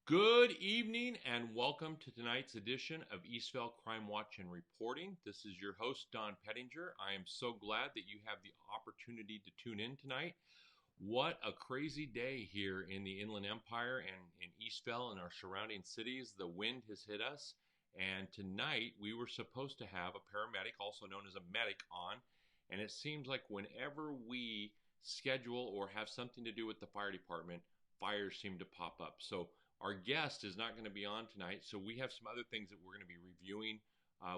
Good evening and welcome to tonight's edition of Eastvale Crime Watch and Reporting. This is your host, Don Pettinger. I am so glad that you have the opportunity to tune in tonight. What a crazy day here in the Inland Empire and in Eastvale and our surrounding cities. The wind has hit us, and tonight we were supposed to have a paramedic, also known as a medic, on. And it seems like whenever we schedule or have something to do with the fire department, fires seem to pop up. So our guest is not going to be on tonight, so we have some other things that we're going to be reviewing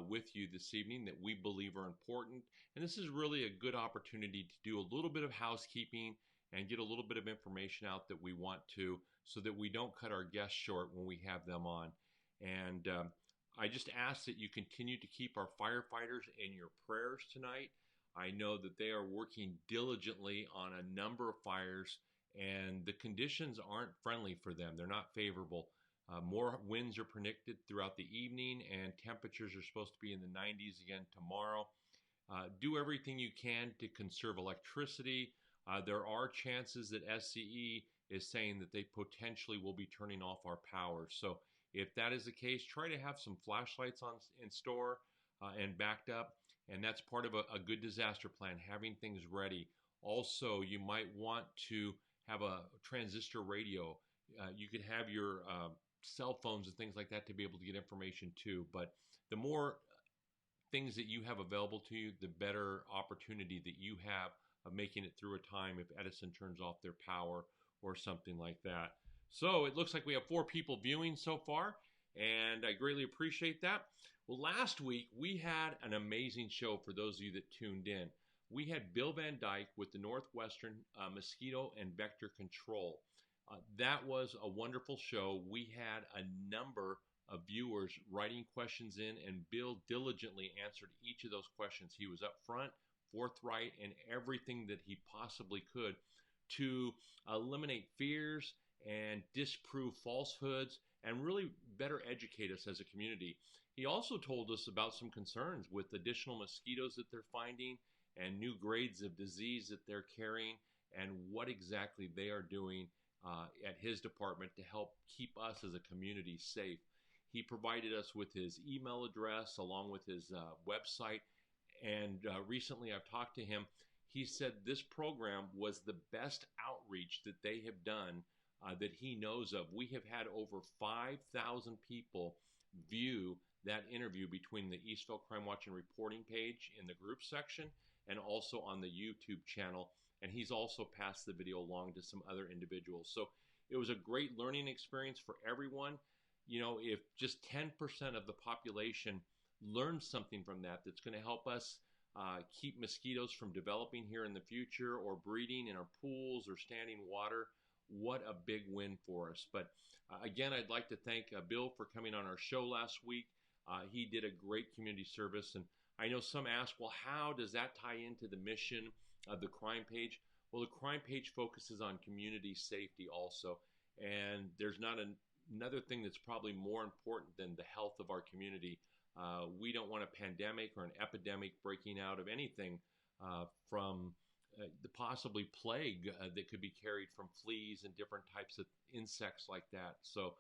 with you this evening that we believe are important. And this is really a good opportunity to do a little bit of housekeeping and get a little bit of information out that we want to, so that we don't cut our guests short when we have them on. And I just ask that you continue to keep our firefighters in your prayers tonight. I know that they are working diligently on a number of fires, and the conditions aren't friendly for them. They're not favorable. More winds are predicted throughout the evening, and temperatures are supposed to be in the 90s again tomorrow. Do everything you can to conserve electricity. There are chances that SCE is saying that they potentially will be turning off our power. So if that is the case, try to have some flashlights in store and backed up. And that's part of a good disaster plan, having things ready. Also, you might want to have a transistor radio. You could have your cell phones and things like that to be able to get information too. But the more things that you have available to you, the better opportunity that you have of making it through a time if Edison turns off their power or something like that. So it looks like we have 4 people viewing so far, and I greatly appreciate that. Well, last week we had an amazing show for those of you that tuned in. We had Bill Van Dyke with the Northwestern Mosquito and Vector Control. That was a wonderful show. We had a number of viewers writing questions in, and Bill diligently answered each of those questions. He was upfront, forthright, and everything that he possibly could to eliminate fears and disprove falsehoods and really better educate us as a community. He also told us about some concerns with additional mosquitoes that they're finding and new grades of disease that they're carrying, and what exactly they are doing at his department to help keep us as a community safe. He provided us with his email address along with his website, and recently I've talked to him. He said this program was the best outreach that they have done that he knows of. We have had over 5,000 people view that interview between the Eastvale Crime Watch and Reporting page in the group section and also on the YouTube channel. And he's also passed the video along to some other individuals. So it was a great learning experience for everyone. You know, if just 10% of the population learns something from that, that's going to help us keep mosquitoes from developing here in the future or breeding in our pools or standing water, what a big win for us. But again, I'd like to thank Bill for coming on our show last week. He did a great community service, and I know some ask, well, how does that tie into the mission of the crime page? Well, the crime page focuses on community safety also, and there's not another thing that's probably more important than the health of our community. We don't want a pandemic or an epidemic breaking out of anything from the possibly plague that could be carried from fleas and different types of insects like that. So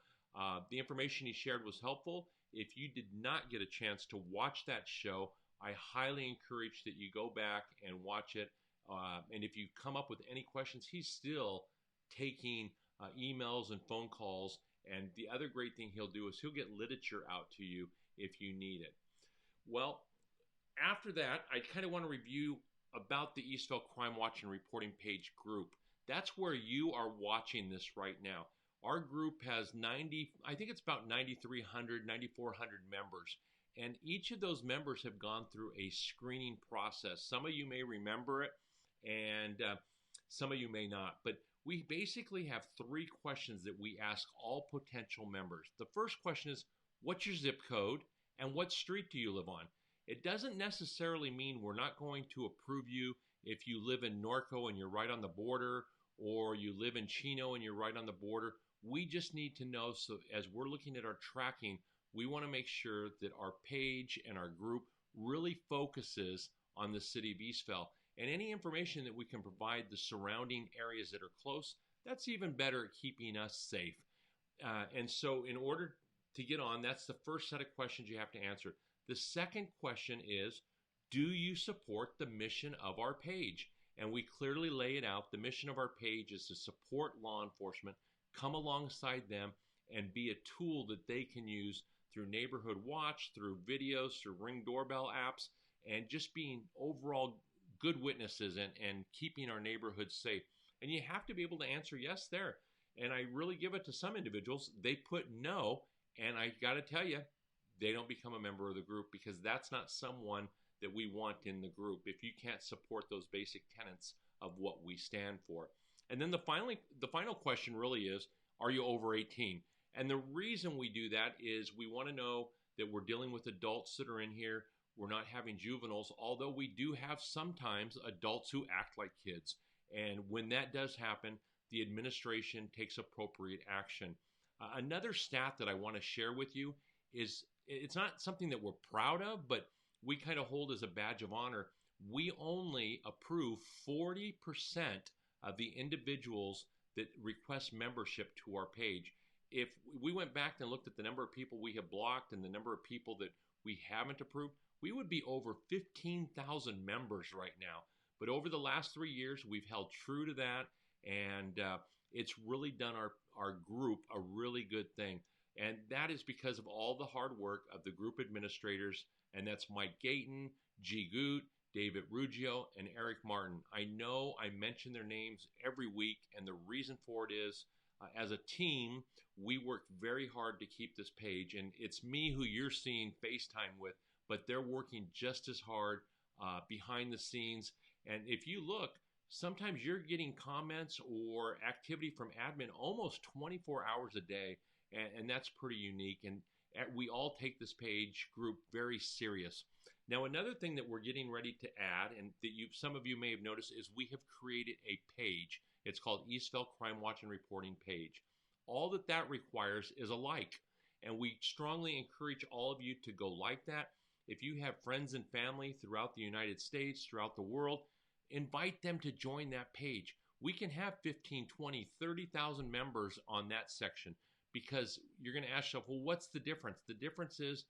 the information he shared was helpful. If you did not get a chance to watch that show, I highly encourage that you go back and watch it. And if you come up with any questions, he's still taking emails and phone calls. And the other great thing he'll do is he'll get literature out to you if you need it. Well, after that, I kind of want to review about the Eastvale Crime Watch and Reporting page group. That's where you are watching this right now. Our group has I think it's about 9,300, 9,400 members. And each of those members have gone through a screening process. Some of you may remember it, and some of you may not. But we basically have 3 questions that we ask all potential members. The first question is, what's your zip code and what street do you live on? It doesn't necessarily mean we're not going to approve you if you live in Norco and you're right on the border, or you live in Chino and you're right on the border. We just need to know, so as we're looking at our tracking, we want to make sure that our page and our group really focuses on the city of Eastvale. And any information that we can provide the surrounding areas that are close, that's even better at keeping us safe. And so in order to get on, that's the first set of questions you have to answer. The second question is, do you support the mission of our page? And we clearly lay it out. The mission of our page is to support law enforcement, come alongside them, and be a tool that they can use through Neighborhood Watch, through videos, through Ring doorbell apps, and just being overall good witnesses and keeping our neighborhoods safe. And you have to be able to answer yes there. And I really give it to some individuals. They put no, and I got to tell you, they don't become a member of the group, because that's not someone that we want in the group if you can't support those basic tenets of what we stand for. And then the final question really is, are you over 18? And the reason we do that is we want to know that we're dealing with adults that are in here. We're not having juveniles, although we do have sometimes adults who act like kids. And when that does happen, the administration takes appropriate action. Another stat that I want to share with you is, it's not something that we're proud of, but we kind of hold as a badge of honor. We only approve 40% of the individuals that request membership to our page. If we went back and looked at the number of people we have blocked and the number of people that we haven't approved, we would be over 15,000 members right now. But over the last 3 years, we've held true to that, and it's really done our group a really good thing. And that is because of all the hard work of the group administrators, and that's Mike Gayton, G. Goot, David Ruggio, and Eric Martin. I know I mention their names every week, and the reason for it is, as a team, we work very hard to keep this page, and it's me who you're seeing FaceTime with, but they're working just as hard behind the scenes. And if you look, sometimes you're getting comments or activity from admin almost 24 hours a day, and that's pretty unique. And we all take this page group very serious. Now, another thing that we're getting ready to add, and that some of you may have noticed, is we have created a page. It's called Eastvale Crime Watch and Reporting page. All that requires is a like, and we strongly encourage all of you to go like that. If you have friends and family throughout the United States, throughout the world, invite them to join that page. We can have 15, 20, 30,000 members on that section, because you're going to ask yourself, well, what's the difference? The difference is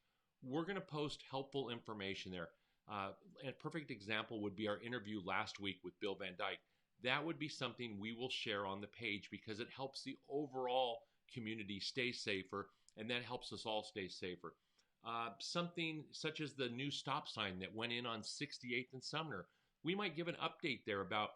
we're going to post helpful information there. A perfect example would be our interview last week with Bill Van Dyke. That would be something we will share on the page, because it helps the overall community stay safer, and that helps us all stay safer. Something such as the new stop sign that went in on 68th and Sumner. We might give an update there about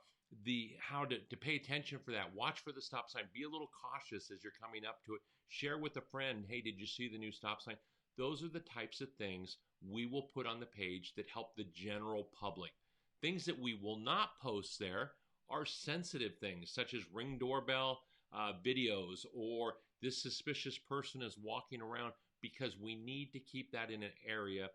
how to pay attention for that. Watch for the stop sign. Be a little cautious as you're coming up to it. Share with a friend, hey, did you see the new stop sign? Those are the types of things we will put on the page that help the general public. Things that we will not post there are sensitive things, such as Ring doorbell videos, or this suspicious person is walking around, because we need to keep that in an area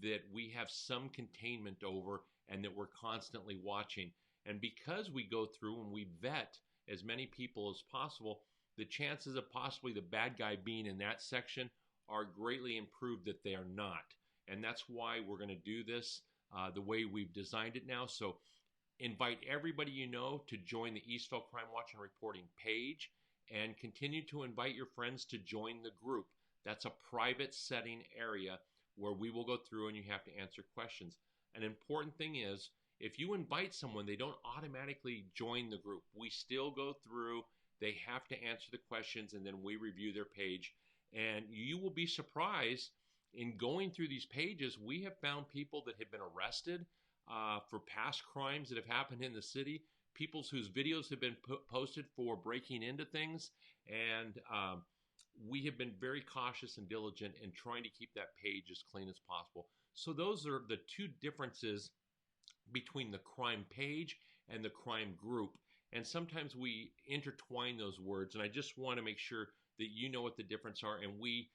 that we have some containment over and that we're constantly watching. And because we go through and we vet as many people as possible, the chances of possibly the bad guy being in that section are greatly improved that they are not. And that's why we're going to do this the way we've designed it now. So invite everybody you know to join the Eastvale Crime Watch and Reporting page, and continue to invite your friends to join the group. That's a private setting area where we will go through and you have to answer questions. An important thing is, if you invite someone, they don't automatically join the group. We still go through, they have to answer the questions, and then we review their page. And you will be surprised, in going through these pages, we have found people that have been arrested for past crimes that have happened in the city, people whose videos have been posted for breaking into things, and we have been very cautious and diligent in trying to keep that page as clean as possible. So those are the two differences between the crime page and the crime group. And sometimes we intertwine those words, and I just want to make sure that you know what the difference are. And we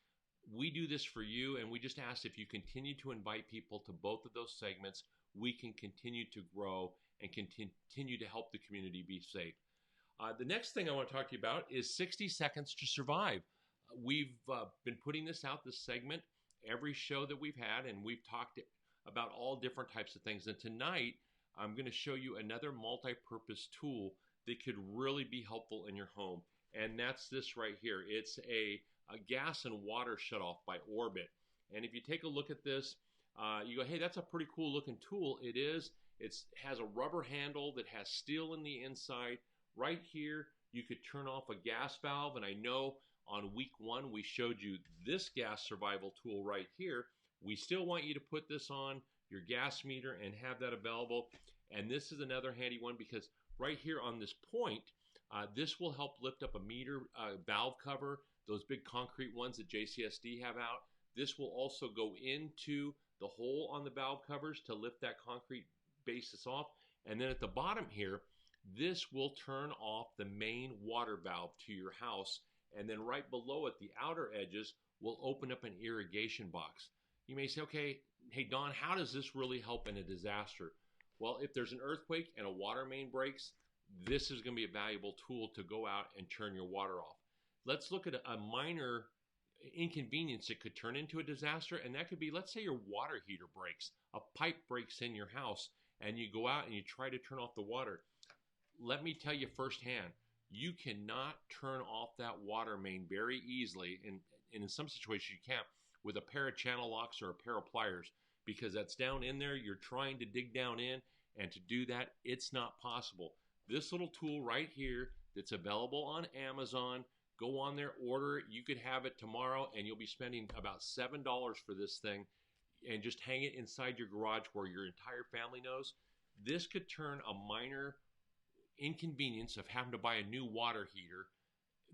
do this for you, and we just ask, if you continue to invite people to both of those segments, we can continue to grow and continue to help the community be safe. The next thing I want to talk to you about is 60 Seconds to Survive. We've been putting this out, this segment, every show that we've had, and we've talked about all different types of things. And tonight, I'm going to show you another multi-purpose tool that could really be helpful in your home. and that's this right here. It's a gas and water shutoff by Orbit. And if you take a look at this, you go, hey, that's a pretty cool looking tool. It is. It has a rubber handle that has steel in the inside. Right here, you could turn off a gas valve, and I know on week 1 we showed you this gas survival tool right here. We still want you to put this on your gas meter and have that available. And this is another handy one because right here on this point, this will help lift up a meter valve cover, those big concrete ones that JCSD have out. This will also go into the hole on the valve covers to lift that concrete basis off. And then at the bottom here, this will turn off the main water valve to your house. And then right below it, the outer edges will open up an irrigation box. You may say, okay, hey Don, how does this really help in a disaster? Well, if there's an earthquake and a water main breaks, this is going to be a valuable tool to go out and turn your water off. Let's look at a minor inconvenience that could turn into a disaster, and that could be, let's say your water heater breaks, a pipe breaks in your house, and you go out and you try to turn off the water. Let me tell you firsthand, you cannot turn off that water main very easily, and in some situations you can't, with a pair of channel locks or a pair of pliers, because that's down in there. You're trying to dig down in, and to do that, it's not possible. This little tool right here that's available on Amazon, go on there, order it. You could have it tomorrow, and you'll be spending about $7 for this thing, and just hang it inside your garage where your entire family knows. This could turn a minor inconvenience of having to buy a new water heater,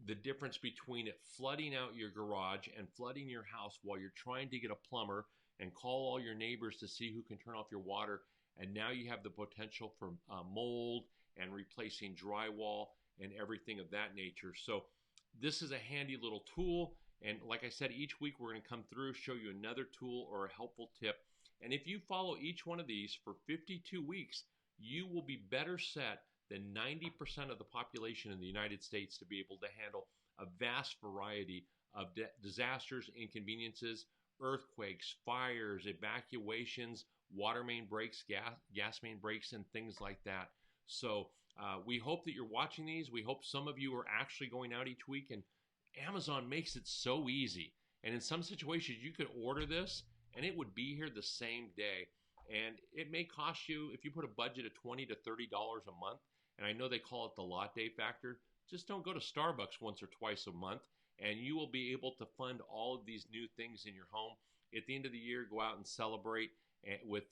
the difference between it flooding out your garage and flooding your house while you're trying to get a plumber and call all your neighbors to see who can turn off your water. And now you have the potential for mold and replacing drywall and everything of that nature. So this is a handy little tool. And like I said, each week we're going to come through, show you another tool or a helpful tip. And if you follow each one of these for 52 weeks, you will be better set than 90% of the population in the United States to be able to handle a vast variety of disasters, inconveniences, earthquakes, fires, evacuations, water main breaks, gas main breaks, and things like that. So we hope that you're watching these. We hope some of you are actually going out each week, and Amazon makes it so easy. And in some situations, you could order this, and it would be here the same day. And it may cost you, if you put a budget of $20 to $30 a month, and I know they call it the latte factor, just don't go to Starbucks once or twice a month, and you will be able to fund all of these new things in your home. At the end of the year, go out and celebrate with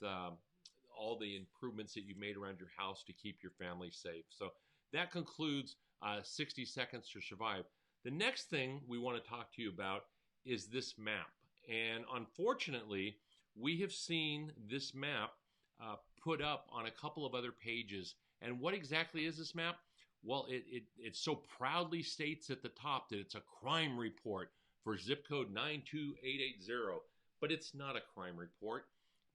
all the improvements that you've made around your house to keep your family safe. So that concludes 60 Seconds to Survive. The next thing we want to talk to you about is this map. And unfortunately, we have seen this map put up on a couple of other pages. And what exactly is this map? Well, it so proudly states at the top that it's a crime report for zip code 92880, but it's not a crime report.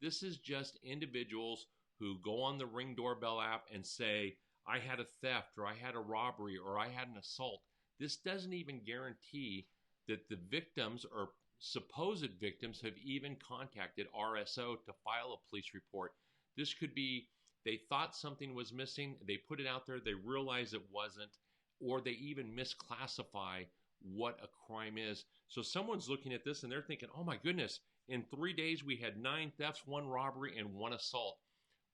This is just individuals who go on the Ring doorbell app and say, I had a theft, or I had a robbery, or I had an assault. This doesn't even guarantee that the victims or supposed victims have even contacted RSO to file a police report. This could be they thought something was missing, they put it out there, they realize it wasn't, or they even misclassify what a crime is. So someone's looking at this and they're thinking, oh my goodness, in 3 days we had 9 thefts, 1 robbery, and 1 assault.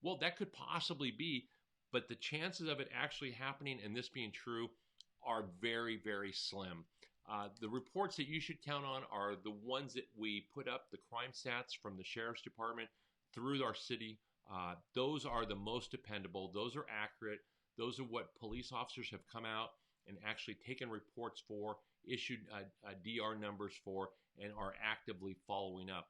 Well, that could possibly be, but the chances of it actually happening and this being true are very, very slim. The reports that you should count on are the ones that we put up, the crime stats from the Sheriff's Department through our city. Those are the most dependable. Those are accurate. Those are what police officers have come out and actually taken reports for, issued DR numbers for, and are actively following up.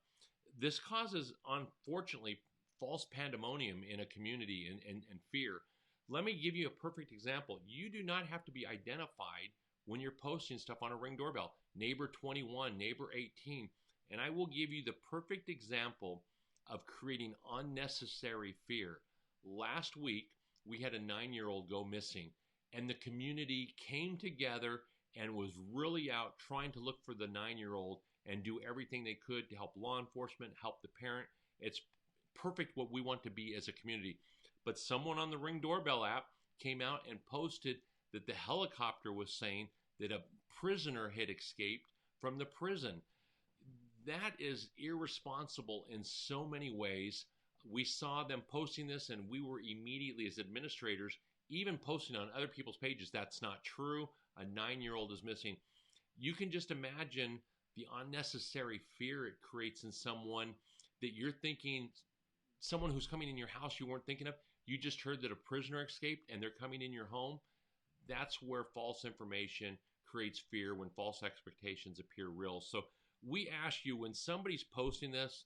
This causes, unfortunately, false pandemonium in a community and fear. Let me give you a perfect example. You do not have to be identified when you're posting stuff on a Ring doorbell. Neighbor 21, neighbor 18. And I will give you the perfect example of creating unnecessary fear. Last week, we had a 9-year-old go missing, and the community came together and was really out trying to look for the 9-year-old and do everything they could to help law enforcement, help the parent. It's perfect what we want to be as a community. But someone on the Ring doorbell app came out and posted that the helicopter was saying that a prisoner had escaped from the prison. That is irresponsible in so many ways. We saw them posting this, and we were immediately, as administrators, even posting on other people's pages, that's not true. A 9-year-old is missing. You can just imagine the unnecessary fear it creates in someone that you're thinking, someone who's coming in your house you weren't thinking of. You just heard that a prisoner escaped and they're coming in your home. That's where false information creates fear, when false expectations appear real. So we ask you, when somebody's posting this,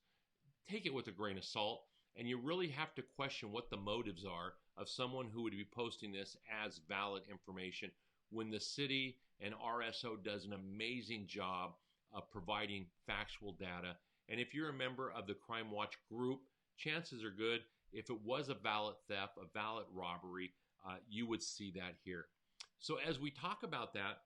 take it with a grain of salt, and you really have to question what the motives are of someone who would be posting this as valid information, when the city and RSO does an amazing job of providing factual data. And if you're a member of the Crime Watch group, chances are good, if it was a valid theft, a valid robbery, you would see that here. So as we talk about that,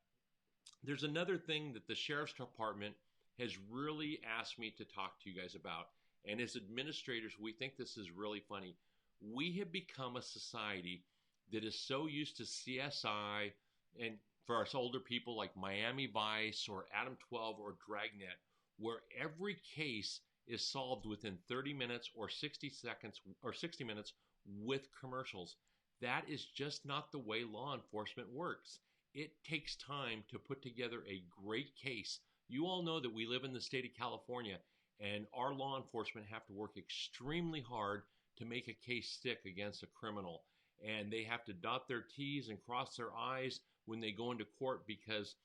there's another thing that the Sheriff's Department has really asked me to talk to you guys about. And as administrators, we think this is really funny. We have become a society that is so used to CSI, and for us older people, like Miami Vice or Adam 12 or Dragnet, where every case is solved within 30 minutes or 60 seconds or 60 minutes with commercials. That is just not the way law enforcement works. It takes time to put together a great case. You all know that we live in the state of California, and our law enforcement have to work extremely hard to make a case stick against a criminal. And they have to dot their T's and cross their I's when they go into court, because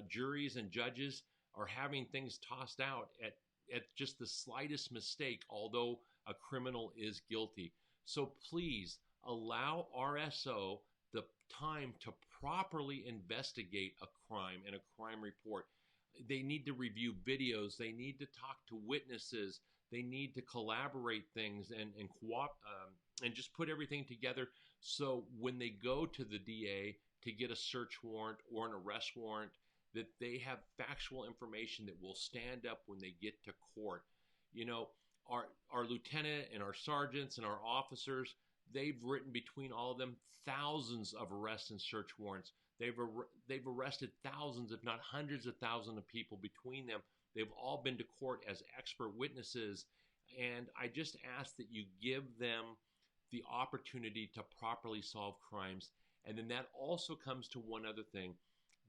juries and judges are having things tossed out at just the slightest mistake, although a criminal is guilty. So please allow RSO the time to properly investigate a crime and a crime report. They need to review videos. They need to talk to witnesses. They need to collaborate things and just put everything together, so when they go to the DA to get a search warrant or an arrest warrant, that they have factual information that will stand up when they get to court. You know, our lieutenant and our sergeants and our officers, they've written, between all of them, thousands of arrests and search warrants. They've arrested thousands, if not hundreds of thousands of people between them. They've all been to court as expert witnesses. And I just ask that you give them the opportunity to properly solve crimes. And then that also comes to one other thing,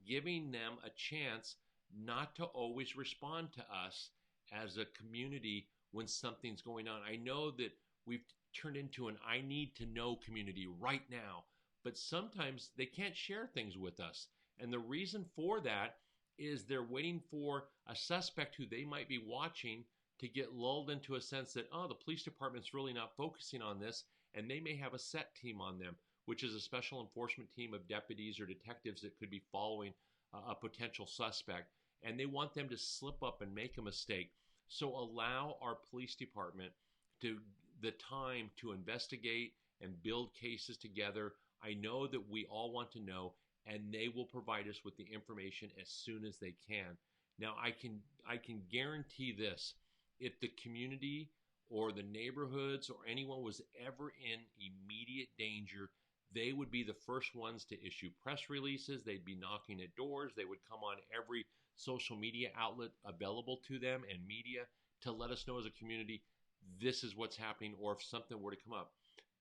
giving them a chance not to always respond to us as a community when something's going on. I know that we've turned into an I need to know community right now, but sometimes they can't share things with us. And the reason for that is they're waiting for a suspect who they might be watching to get lulled into a sense that, oh, the police department's really not focusing on this, and they may have a set team on them, which is a special enforcement team of deputies or detectives that could be following a potential suspect, and they want them to slip up and make a mistake. So allow our police department the time to investigate and build cases together. I know that we all want to know, and they will provide us with the information as soon as they can. Now, I can guarantee this: if the community or the neighborhoods or anyone was ever in immediate danger, they would be the first ones to issue press releases. They'd be knocking at doors. They would come on every social media outlet available to them and media to let us know as a community, this is what's happening, or if something were to come up.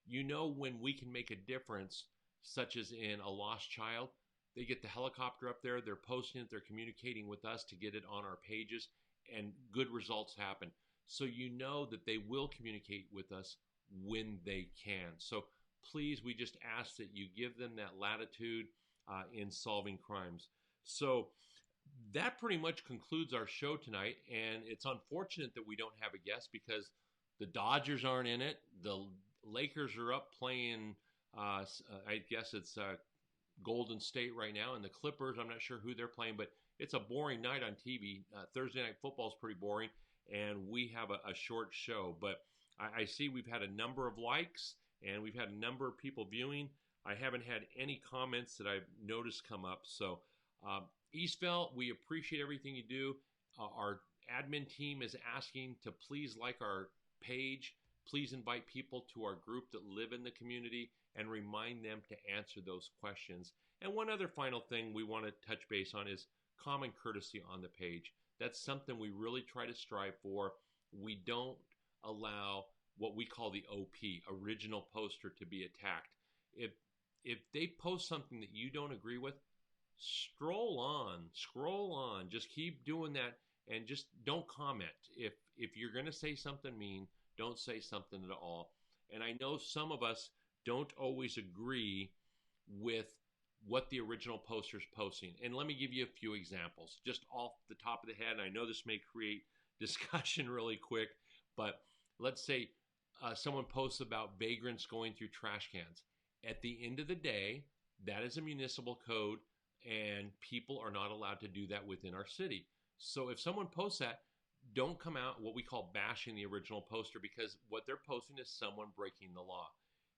You know, when we can make a difference, such as in a lost child, they get the helicopter up there, they're posting it, they're communicating with us to get it on our pages, and good results happen. So you know that they will communicate with us when they can. So please, we just ask that you give them that latitude in solving crimes. So that pretty much concludes our show tonight, and it's unfortunate that we don't have a guest because the Dodgers aren't in it. The Lakers are up playing, I guess it's Golden State right now, and the Clippers, I'm not sure who they're playing, but it's a boring night on TV. Thursday Night Football is pretty boring, and we have a short show. But I see we've had a number of likes, and we've had a number of people viewing. I haven't had any comments that I've noticed come up. So Eastvale, we appreciate everything you do. Our admin team is asking to please like our page, Please invite people to our group that live in the community and remind them to answer those questions. And one other final thing we want to touch base on is common courtesy on the page. That's something we really try to strive for. We don't allow what we call the OP, original poster, to be attacked. If they post something that you don't agree with, scroll on. Just keep doing that and just don't comment. If you're going to say something mean, don't say something at all. And I know some of us don't always agree with what the original poster's posting. And let me give you a few examples just off the top of the head. And I know this may create discussion really quick, but let's say someone posts about vagrants going through trash cans. At the end of the day, that is a municipal code, and people are not allowed to do that within our city. So if someone posts that, don't come out what we call bashing the original poster, because what they're posting is someone breaking the law.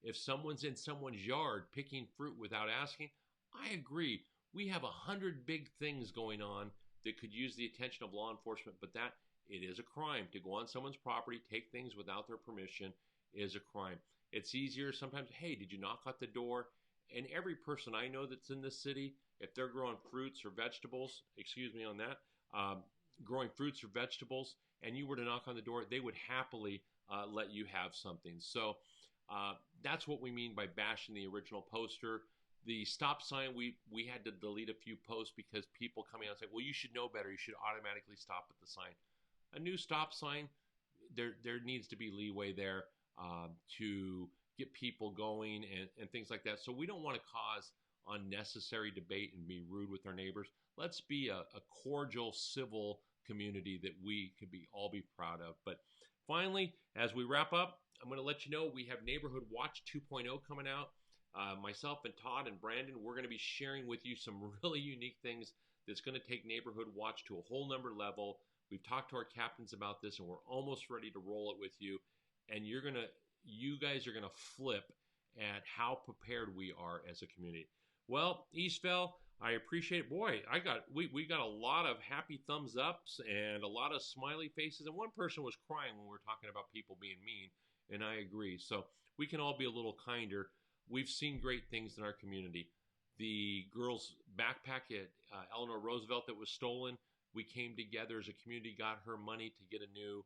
If someone's in someone's yard picking fruit without asking, I agree. We have 100 big things going on that could use the attention of law enforcement, but that it is a crime. To go on someone's property, take things without their permission is a crime. It's easier sometimes, hey, did you knock at the door? And every person I know that's in this city, if they're growing fruits or vegetables, growing fruits or vegetables, and you were to knock on the door, they would happily let you have something. So that's what we mean by bashing the original poster. The stop sign, we had to delete a few posts because people coming out and saying, well, you should know better. You should automatically stop at the sign. A new stop sign, there needs to be leeway there to get people going and things like that. So we don't want to cause unnecessary debate and be rude with our neighbors. Let's be a cordial, civil community that we could all be proud of. But finally, as we wrap up, I'm going to let you know we have Neighborhood Watch 2.0 coming out. Myself and Todd and Brandon, we're going to be sharing with you some really unique things that's going to take Neighborhood Watch to a whole nother level. We've talked to our captains about this, and we're almost ready to roll it with you. And you guys are going to flip at how prepared we are as a community. Well, Eastvale, I appreciate it. Boy, we got a lot of happy thumbs ups and a lot of smiley faces. And one person was crying when we were talking about people being mean, and I agree. So we can all be a little kinder. We've seen great things in our community. The girl's backpack at Eleanor Roosevelt that was stolen, we came together as a community, got her money to get a new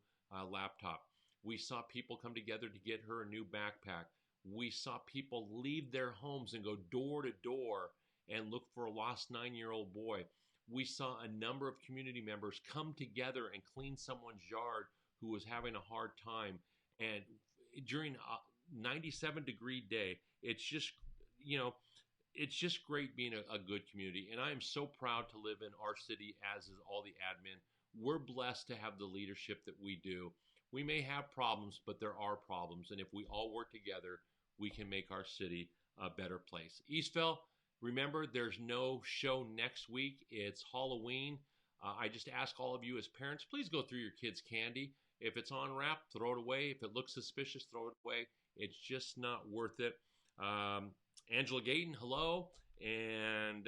laptop. We saw people come together to get her a new backpack. We saw people leave their homes and go door to door and look for a lost 9-year-old boy. We saw a number of community members come together and clean someone's yard who was having a hard time. And during a 97-degree day, it's just great being a good community. And I am so proud to live in our city, as is all the admin. We're blessed to have the leadership that we do. We may have problems, but there are problems. And if we all work together, we can make our city a better place. Eastvale, remember, there's no show next week. It's Halloween. I just ask all of you as parents, please go through your kids' candy. If it's on wrap, throw it away. If it looks suspicious, throw it away. It's just not worth it. Angela Gayton, hello. And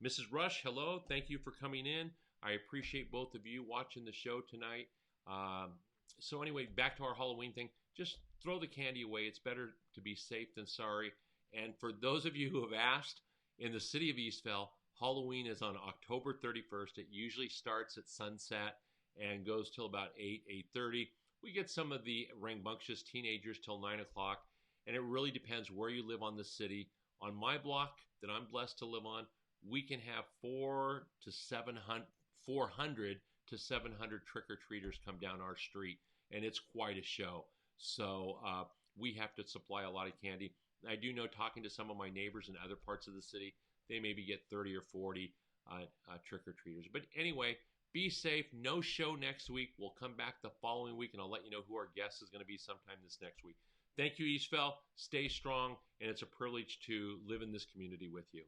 Mrs. Rush, hello. Thank you for coming in. I appreciate both of you watching the show tonight. So anyway, back to our Halloween thing. Just throw the candy away. It's better to be safe than sorry. And for those of you who have asked, in the city of Eastvale, Halloween is on October 31st. It usually starts at sunset and goes till about 8:30. We get some of the rambunctious teenagers till 9 o'clock. And it really depends where you live on the city. On my block that I'm blessed to live on, we can have 400 to 700 trick-or-treaters come down our street, and it's quite a show. So we have to supply a lot of candy. I do know, talking to some of my neighbors in other parts of the city, they maybe get 30 or 40 trick-or-treaters. But anyway, be safe. No show next week. We'll come back the following week, and I'll let you know who our guest is going to be sometime this next week. Thank you, Eastvale. Stay strong, and it's a privilege to live in this community with you.